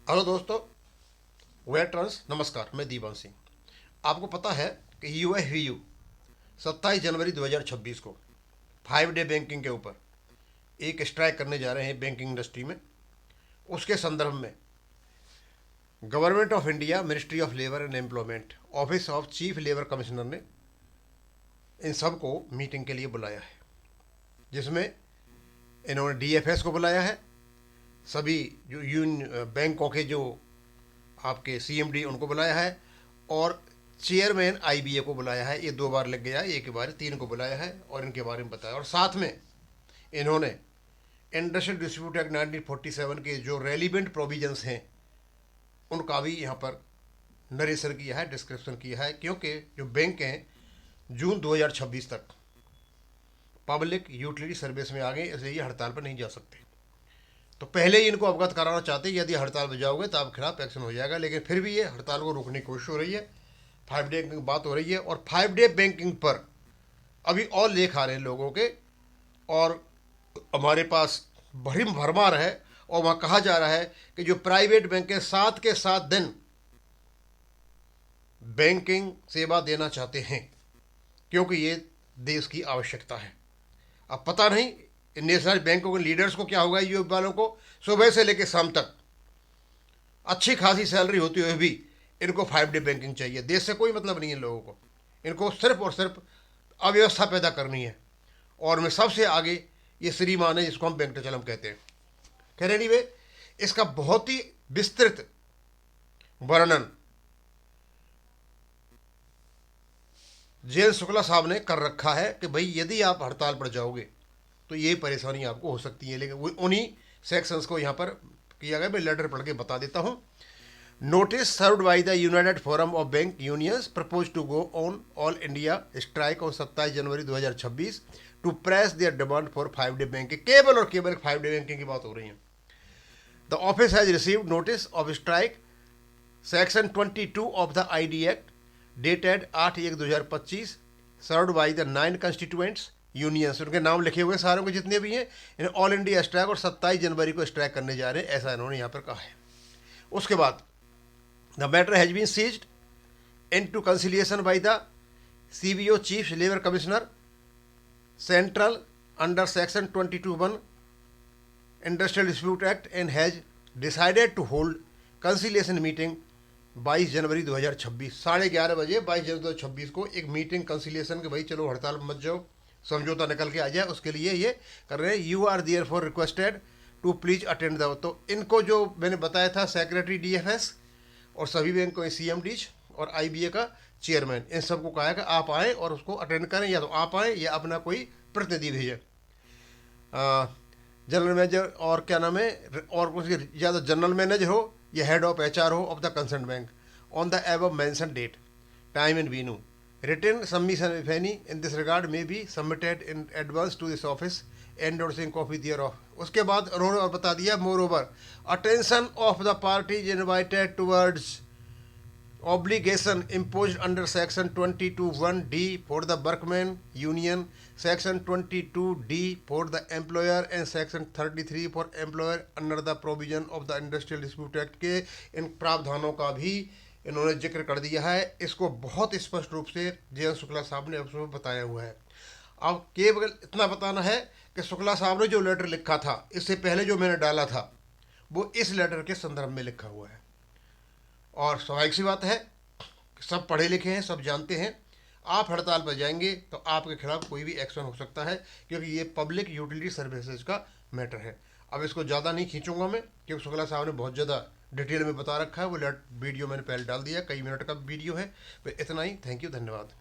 Hello दोस्तों, veterans नमस्कार। मैं दीवान सिंह। आपको पता है कि यूएफवीयू 27 जनवरी 2026 को 5 डे बैंकिंग के ऊपर एक स्ट्राइक करने जा रहे हैं बैंकिंग इंडस्ट्री में। उसके संदर्भ में government of India, ministry of labour and employment, office of chief labour commissioner ने इन सब को मीटिंग के लिए बुलाया है, जिसमें इन्होंने डीएफएस को बुलाया है, सभी जो बैंकों के जो आपके सीएमडी उनको बुलाया है, और चेयरमैन आईबीए को बुलाया है। ये 2 बार लग गया है, एक बार 3 को बुलाया है और इनके बारे में बताया। और साथ में इन्होंने इंडस्ट्रियल डिस्प्यूट एक्ट 1947 के जो रेलिवेंट प्रोविजंस हैं उनका भी यहाँ पर नरेशन किया है, डिस्क्रिप्शन किया है, क्योंकि जो बैंक हैं जून 2026 तक पब्लिक यूटिलिटी सर्विस में आ गए, इसलिए ये हड़ताल पर नहीं जा सकते। तो पहले ही इनको अवगत कराना चाहते हैं, यदि हड़ताल पर जाओगे तो आप खिलाफ एक्शन हो जाएगा। लेकिन फिर भी ये हड़ताल को रोकने की कोशिश हो रही है। 5 डे की बात हो रही है और 5 डे बैंकिंग पर अभी और लेख आ रहे हैं लोगों के, और हमारे पास बड़ी भरमार है। और वहाँ कहा जा रहा है कि जो प्राइवेट बैंक के 7 बैंकिंग सेवा देना चाहते हैं, क्योंकि ये देश की आवश्यकता है। अब पता नहीं नेशनल बैंकों के लीडर्स को क्या होगा, यूएफ वालों को सुबह से लेकर शाम तक अच्छी खासी सैलरी होती हुई भी इनको 5 डे बैंकिंग चाहिए। देश से कोई मतलब नहीं है लोगों को, इनको सिर्फ और सिर्फ अव्यवस्था पैदा करनी है। और में सबसे आगे ये श्रीमान है, जिसको हम वेंकटचलम कहते हैं। खैर एनीवे, इसका बहुत ही विस्तृत वर्णन जयंत शुक्ला साहब ने कर रखा है कि भाई यदि आप हड़ताल पर जाओगे तो ये परेशानी आपको हो सकती है। लेकिन वो उन्हीं सेक्शंस को यहाँ पर किया गया। मैं लेटर पढ़ के बता देता हूँ। Notice served by the United Forum of Bank Unions propose to go on all India strike on 27 January 2026 to press their demand for 5 day banking. केवल और केवल 5 डे बैंकिंग की बात हो रही है। The office has received notice of strike section 22 of the ID act dated 8/1/2025 served by the 9 constituents unions. उनके नाम लिखे हुए सारों के जितने भी हैं, इन्हें ऑल इंडिया स्ट्राइक और 27 जनवरी को स्ट्राइक करने जा रहे हैं, ऐसा इन्होंने यहाँ पर कहा है। उसके बाद the matter has been seized into conciliation by the CBO chief labour commissioner central under section 22(1) industrial dispute act and has decided to hold conciliation meeting 22 January 2026 11:30 बजे 22 जनवरी 2026 को एक मीटिंग कंसिलिएशन के, भाई चलो हड़ताल मत जाओ, समझौता निकल के आ जाए, उसके लिए ये कर रहे हैं। You are there for requested to please attend the. तो इनको जो मैंने बताया था, सेक्रेटरी डीएफएस और सभी बैंकों के सीएमडीज और आईबीए का चेयरमैन, इन सबको कहा है कि आप आएँ और उसको अटेंड करें, या तो आप आएँ या अपना कोई प्रतिनिधि भेजें। जनरल मैनेजर और क्या नाम है, और कुछ या तो जनरल मैनेजर हो या हेड ऑफ एचआर हो of the concern bank on the above mention date, time and venue. Written submission, if any, in this regard may be submitted in advance to this office, endorsing copy thereof. उसके बाद उन्होंने और बता दिया, moreover, attention of the parties invited towards obligation imposed under section 22(1)(d) for the workmen union, section 22(d) for the employer and section 33 for employer under the provision of the industrial dispute act के इन प्रावधानों का भी इन्होंने जिक्र कर दिया है। इसको बहुत स्पष्ट रूप से जयंत शुक्ला साहब ने उसमें बताया हुआ है। अब केवल इतना बताना है कि शुक्ला साहब ने जो लेटर लिखा था, इससे पहले जो मैंने डाला था, वो इस लेटर के संदर्भ में लिखा हुआ है। और स्वाभाविक सी बात है कि सब पढ़े लिखे हैं, सब जानते हैं। आप हड़ताल पर जाएंगे तो आपके खिलाफ कोई भी एक्शन हो सकता है, क्योंकि ये पब्लिक यूटिलिटी सर्विसेज का मैटर है। अब इसको ज़्यादा नहीं खींचूंगा मैं, क्योंकि शुक्ला साहब ने बहुत ज़्यादा डिटेल में बता रखा है। वो वीडियो मैंने पहले डाल दिया, कई मिनट का वीडियो है। तो इतना ही। थैंक यू, धन्यवाद।